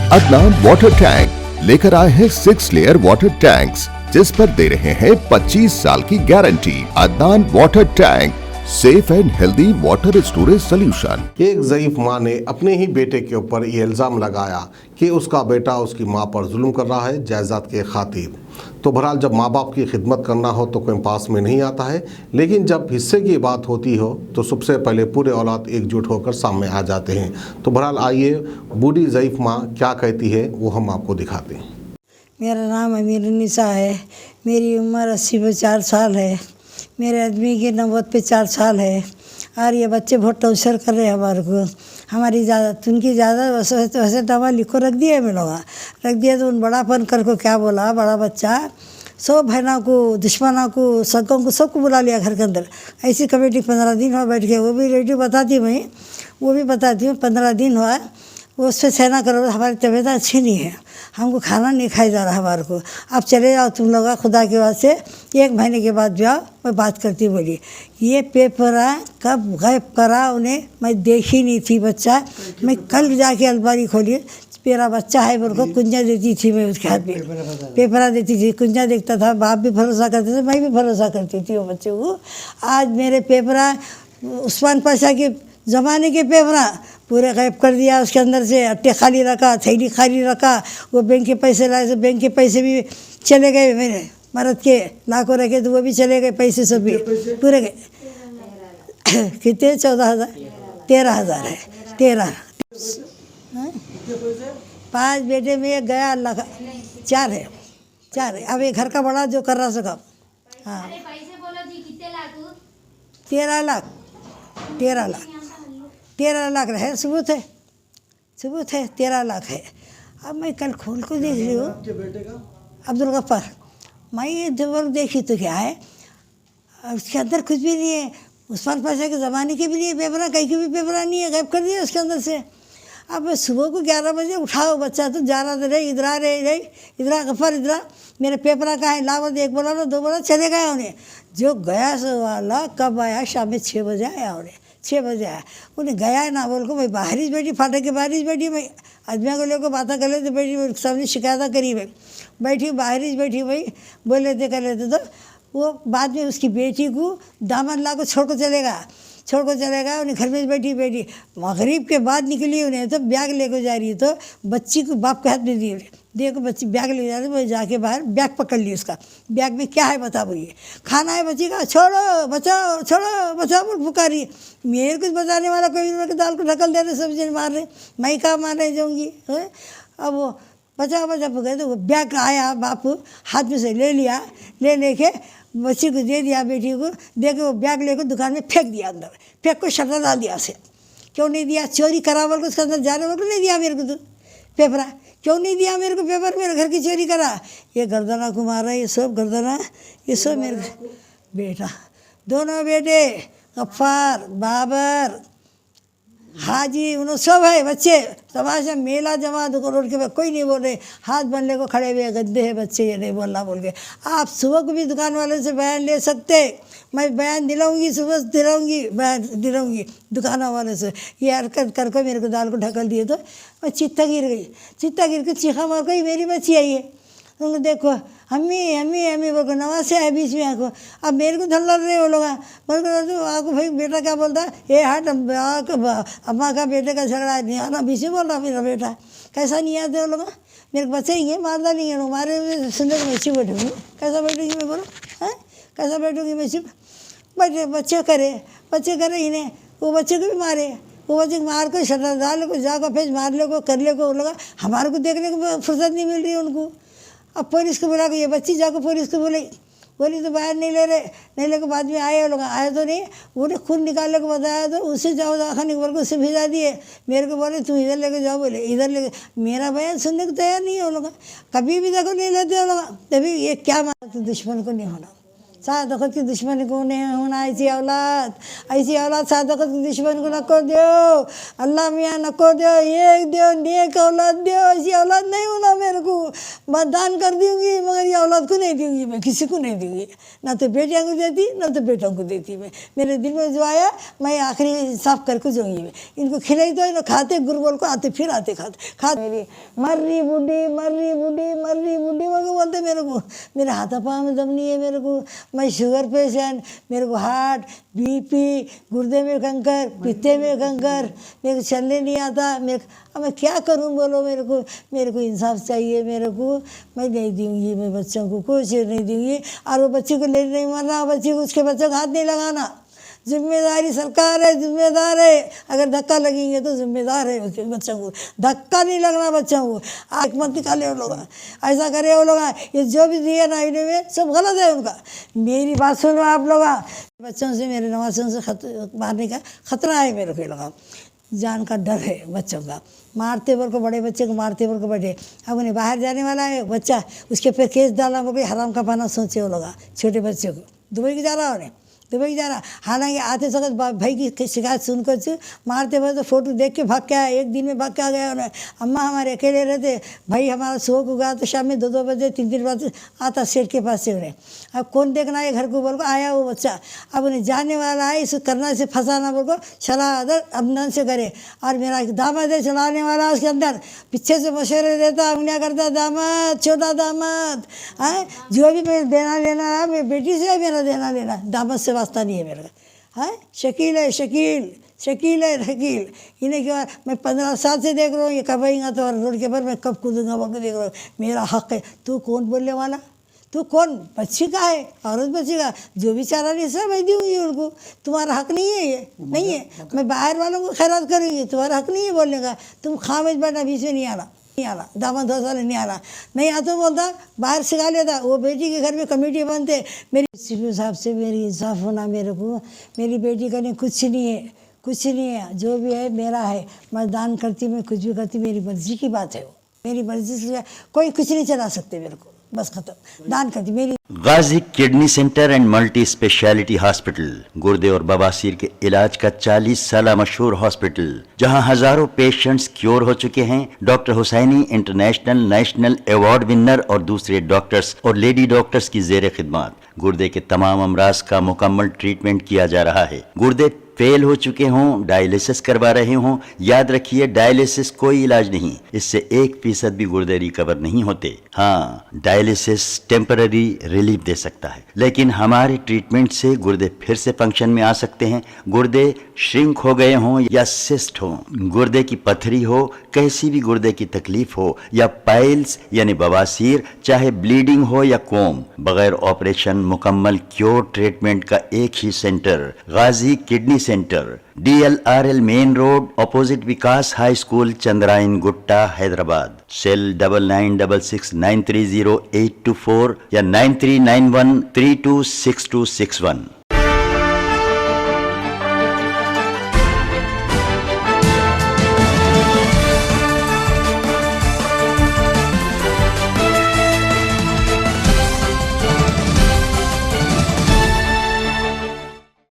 Adnan water tank लेकर आए हैं 6 लेयर वाटर टैंक्स जिस पर दे रहे हैं 25 साल की guarantee. Adnan water tank, safe and healthy water storage solution. एक ज़ईफ माँ ने अपने ही बेटे के ऊपर ये इल्ज़ाम लगाया कि उसका बेटा उसकी माँ पर जुल्म कर रहा है जायदाद के खातिर। तो बहरहाल जब माँ बाप की खिदमत करना हो तो कोई पास में नहीं आता है, लेकिन जब हिस्से की बात होती हो तो सबसे पहले पूरे औलाद एकजुट होकर सामने आ जाते हैं। तो बहरहाल आइए बूढ़ी ज़ईफ माँ क्या कहती है वो हम आपको दिखाते हैं। मेरा नाम अमीरुन्निसा है। मेरी उम्र 80 पे 4 साल है। मेरे आदमी की 90 पे 4 साल है। और ये बच्चे बहुत टॉर्चर कर रहे हैं हमारे को। हमारी ज़्यादा उनकी ज़्यादा वैसे दवा लिखो रख दिया है मैं लोग रख दिया। तो उन बड़ापन कर को क्या बोला, बड़ा बच्चा सब बहनों को, दुश्मनों को, सगों को, सबको बुला लिया घर के अंदर। ऐसी कमेटी 15 दिन हुआ बैठ के, वो भी रेडियो बताती मैं, वो भी बताती हूँ। 15 दिन हुआ वो उस पर सहना करो, हमारी तबीयत अच्छी नहीं है, हमको खाना नहीं खाया जा रहा हमारे को। अब चले जाओ तुम लोग खुदा के वास्ते, 1 महीने के बाद जाओ। मैं बात करती बोली ये पेपर कब गायब करा उन्हें, मैं देखी नहीं थी बच्चा। मैं कल जाके अलमारी खोली, मेरा बच्चा है बोल को कुंजा देती थी मैं उसके हाथ में, पेपरा देती थी, कुंजा देखता था। बाप भी भरोसा करते थे, मैं भी भरोसा करती थी वो बच्चे को। आज मेरे पेपरा उस्मान पाशा के ज़माने के पेपरा पूरे गायब कर दिया। उसके अंदर से अट्टे खाली रखा, थैली खाली रखा। वो बैंक के पैसे लाए, तो बैंक के पैसे भी चले गए मेरे मर्द के, लाखों रखे तो वो भी चले गए पैसे, सब भी पूरे गए। कितने 14,000 13,000 है, 13। 5 बेटे में एक गया, अल्लाह का 4 है, 4 है। अब ये घर का बड़ा जो कर रहा सका। हाँ 13 लाख 13 लाख 13 लाख है, सबूत है, सबूत है, 13 लाख है। अब मैं कल खोल को देख रही हूँ अब्दुल गफ्फार, मैं ये जब देखी तो क्या है उसके अंदर कुछ भी नहीं है। उस्मान पाशा के ज़माने के भी नहीं है पेपरा, कहीं के भी पेपरा नहीं है, गायब कर दिया उसके अंदर से। अब मैं सुबह को 11 बजे उठाओ, बच्चा तो जा रहा था, रही इधर आ रहे इधर गफ्फार इधर मेरे पेपरा का है, लावत 1 बोला 2 बोला, चले गया उन्हें। जो गया सो वाला कब आया, शाम में 6 बजे आया उन्हें, 6 बजे आया। उन्हें गया है ना बोल को, मैं बाहर ही बैठी, फाटक के बाहर ही बैठी, मैं आदमियों को लेकर बातें कर लेते बैठी, सबने शिकायत करी मैं बैठी, बाहर ही बैठी भाई, बोल लेते कर लेते। तो वो बाद में उसकी बेटी को दामन ला को छोड़ को चलेगा, उन्हें घर में बैठी मगरिब के बाद निकली उन्हें, तो बैग लेकर जा रही है, तो बच्ची को बाप के हाथ में दी, देखो बच्ची बैग ले जा रही है। वो जाके बाहर बैग पकड़ ली, उसका बैग में क्या है बता बोलिए, खाना है बच्ची का, छोड़ो बचाओ, छोड़ो बचाओ बोल पुकारी। मेरे कुछ बताने वाला कोई नहीं, दाल को ढकल दे रहे, सब्जी मार रहे, मैं कहाँ मारने जाऊँगी। अब वो बचा पकड़े, तो वो बैग आया, बाप हाथ में से ले लिया, लेके बच्ची को दे दिया, बेटी को दे के वो बैग लेकर दुकान में फेंक दिया, अंदर फेंक को शटर डाल दिया उसे। क्यों नहीं दिया, चोरी करा बोल को उसके अंदर जाने वाले को नहीं दिया मेरे को, तो पेपरा क्यों नहीं दिया मेरे को, पेपर मेरे घर की चोरी करा। ये गर्दना को मारा, ये सब गर्दना, ये सब मेरे बेटा, दोनों बेटे गफ्फार, बाबर, हाजी, उन्होंने सब है बच्चे। तमाशा मेला जमा तो रोड के, कोई नहीं बोल रहे, हाथ बनने को खड़े हुए, गद्दे हैं बच्चे, ये नहीं बोलना बोल के। आप सुबह को भी दुकान वाले से बयान ले सकते, मैं बयान दिलाऊंगी, सुबह दिलाऊंगी, बयान दिलाऊंगी दुकानों वाले से। ये हरकत करके मेरे को दाल को ढकल दिए, तो मैं चित्ता गिर के चीखा मार गई, मेरी बच्ची आई है। उनको देखो अम्मी अम्मी अम्मी बोल नवाज से है बीच में आको। अब मेरे को धर लड़ रहे वो लोग, बोल कर आको भाई बेटा क्या बोलता है, ये हट अम्मा का बेटे का झगड़ा नहीं आना, बीच में बोल रहा मेरा बेटा, कैसा नहीं आते वो लोग, मेरे को बचेंगे मार डालेंगे लोग, मारे सुंदर मैं चुप बैठूँगी, कैसा बैठूँगी मैं बोलो, हैं कैसा बैठूँगी मैं चुप बैठे। बच्चे करे इन्हें, वो बच्चे को भी मारे, वो बच्चे मार को शटर डाल को जाकर फिर मार ले को कर ले को लगा, हमारे को देखने को फुर्सत नहीं मिल रही है उनको। अब पुलिस को बुला के ये बच्ची जाकर पुलिस को बोली तो बाहर नहीं ले रहे, नहीं लेकर बाद में आए लोग, आए तो नहीं, उन्हें खून निकालने को बताया, तो उससे जाओ खाने के बोल को उससे भिजा दिए। मेरे को बोले तुम इधर लेके जाओ, बोले इधर लेके, मेरा बयान सुनने को तैयार नहीं है वो लोग, कभी भी देखो नहीं लेते वो लोग। तभी ये क्या माना, तो दुश्मन को नहीं होना, सादकत की दुश्मन को नहीं होना ऐसी औलाद सादकत की दुश्मन को नको दो अल्लाह मियाँ, नको दो, एक दो नेक औलाद दो, ऐसी औलाद नहीं होना मेरे को। मैं दान कर दूँगी मगर ये औलाद को नहीं दूँगी, मैं किसी को नहीं दूँगी, ना तो बेटियों को देती ना तो बेटों को देती। मैं मेरे दिल में जो आया मैं आखिरी साफ करके जाऊँगी। मैं इनको खिलाई तो इन्हें खाते गुरबोल को आते फिर आते खाते मेरी मर्री बूढ़ी मगर बोलते मेरे को, मेरे हाथा पाँव में दम नहीं है मेरे को, मैं शुगर पेशेंट, मेरे को हार्ट बीपी, गुर्दे में कंकर, पित्ते में कंकर, मेरे को चलने नहीं आता। अब मैं क्या करूं बोलो, मेरे को इंसाफ चाहिए मेरे को। मैं नहीं दूंगी, मैं बच्चों को कुछ नहीं दूंगी। और वो बच्चे को ले नहीं मरना, बच्चे को उसके बच्चों का हाथ नहीं लगाना। जिम्मेदारी सरकार है, जिम्मेदार है। अगर धक्का लगेंगे तो जिम्मेदार है उसके बच्चों को, धक्का नहीं लगना बच्चों को। आँख मत निकाले वो लोग, ऐसा करे वो लोग। ये जो भी दिए ना इन्हें में सब गलत है उनका। मेरी बात सुनो आप लोग, बच्चों से मेरे नवासों से मारने का खतरा है मेरे को लगा, जान का डर है बच्चों का। मारते बर को, बड़े बच्चे को मारते बर को बैठे। अब उन्हें बाहर जाने वाला है बच्चा, उसके पे केस डालना वो कोई हराम का पाना सोचे वो लोग। छोटे बच्चे को दुबई की जा रहा उन्हें, दुबई जा रहा। हालांकि आते वक्त भाई की शिकायत सुनकर मारते हुए तो फ़ोटो देख के भाग के आया, एक दिन में भाग के आ गया उन्हें। अम्मा हमारे अकेले रहते, भाई हमारा सो को गया तो शाम में 2-2 बजे 3-3 बजे आता सेठ के पास से उन्हें। अब कौन देखना है घर को बोल को आया वो बच्चा। अब उन्हें जाने वाला है, इस करना से फंसाना बोल को चला अदर अमन से करे। और मेरा एक दामाद है चलाने वाला, उसके अंदर पीछे से मशवरे देता, उंगलियाँ करता, दामाद छोटा दामाद है, जो भी मेरे देना लेना है मेरी बेटी से मेरा देना लेना, दामाद से वास्ता नहीं है मेरा। है शकील है, शकील है शकील। इन्हें क्या, मैं 15 साल से देख रहा हूँ ये कब आएगा तो रोड के पर मैं कब कूदूंगा वो देख रहा हूँ। मेरा हक है, तू कौन बोलने वाला, तू कौन? बच्ची का है, औरत बच्ची का, जो भी चारा नहीं सब मैं दूँगी उनको। तुम्हारा हक नहीं है, ये नहीं है। मैं बाहर वालों को खैरात करूँगी, तुम्हारा हक नहीं है बोलने का। तुम खामोश बैठना, बीच में नहीं आना, दामाद 2 साल नहीं आना। नहीं आता बोलता बाहर सिखा लेता। वो बेटी के घर में कमेटी बनते। मेरी सीपी साहब से मेरी इंसाफ होना मेरे को। मेरी बेटी का नहीं कुछ नहीं है, कुछ नहीं है, जो भी है मेरा है। मैं दान करती, मैं कुछ भी करती, मेरी मर्जी की बात है वो। मेरी मर्जी से कोई कुछ नहीं चला सकते मेरे को, बस खत्म। दान करती मेरी। Ghazi kidney centre and multi speciality hospital, गुर्दे और बवासीर के इलाज का 40 साल मशहूर हॉस्पिटल, जहां हजारों पेशेंट्स क्योर हो चुके हैं। Doctor Hussaini international national award winner और दूसरे डॉक्टर्स और लेडी डॉक्टर्स की जेर खिदमत गुर्दे के तमाम अमराज का मुकम्मल ट्रीटमेंट किया जा रहा है। गुर्दे फेल हो चुके हों, डायलिसिस करवा रहे हों, याद रखिए डायलिसिस कोई इलाज नहीं, इससे 1% भी गुर्दे रिकवर नहीं होते। हाँ, डायलिसिस टेम्पररी रिलीफ दे सकता है, लेकिन हमारे ट्रीटमेंट से गुर्दे फिर से फंक्शन में आ सकते हैं। गुर्दे श्रिंक हो गए हों या सिस्ट हो, गुर्दे की पथरी हो, कैसी भी गुर्दे की तकलीफ हो, या पाइल्स यानी बवासीर, चाहे ब्लीडिंग हो या कोम, बगैर ऑपरेशन मुकम्मल क्योर ट्रीटमेंट का एक ही centre, Ghazi kidney centre, DLRL main road, opposite Vikas high school, Chandrayan Gutta, Hyderabad. Cell 9966930824 या 9391326261।